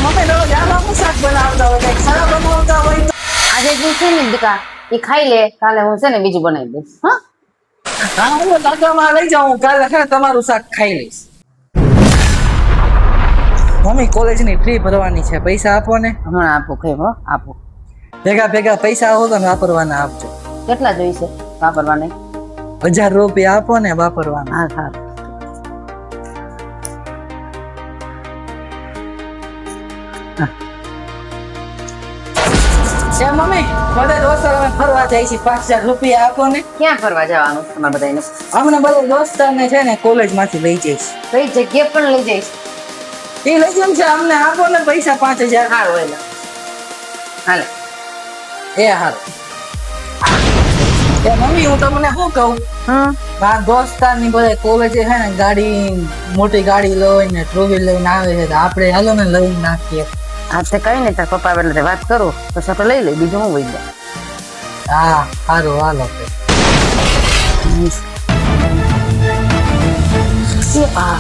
Mummy તો જાવાનું શાક બનાવતા હોય કઈ ખરાબ બનાવતા હોય તો આજે જે છે ને દીકા એ ખાઈ લે, કાલે હું છે ને બીજું બનાવી દઈશ. હા, હા હું લાગામાં લઈ જાઉં કાલે છે ને તમારું શાક ખાઈ લઈશ. મમ્મી કોલેજની ફી ભરવાની છે, પૈસા આપો ને. હમણાં આપું કઈ હો, આપું. ભેગા ભેગા પૈસા આવો તો વાપરવાના આપજો. કેટલા જોઈશે વાપરવાને? 1000 રૂપિયા આપો ને વાપરવાના. હા સારું. છે મમ્મી બધા દોસ્તર અમે ફરવા જાય છે, 5000 રૂપિયા આપો ને. ક્યાં ફરવા જવાનું તમારે બધાને? અમને બધા દોસ્તારને છે ને કોલેજ માંથી લઈ જઈશ. કઈ જગ્યાએ પણ લઈ જઈશ? એ લઈ જમ છે, અમને આપો ને પૈસા 5000. સારું એટલે હાલે. એ હારું. એ મમ્મી હું તમને શું કહું, મારા દોસ્તાર ની બધા કોલેજે છે ને ગાડી, મોટી ગાડી લઈને ટુ વ્હીલર લઈને આવે છે, તો આપણે હાલો ને લઈને નાખીએ. હા તે કઈ નહીં, તાર પપ્પા એટલે વાત કરું પછી તો લઈ લે, બીજું હું વહી જાય. હા સારું હાલો. આ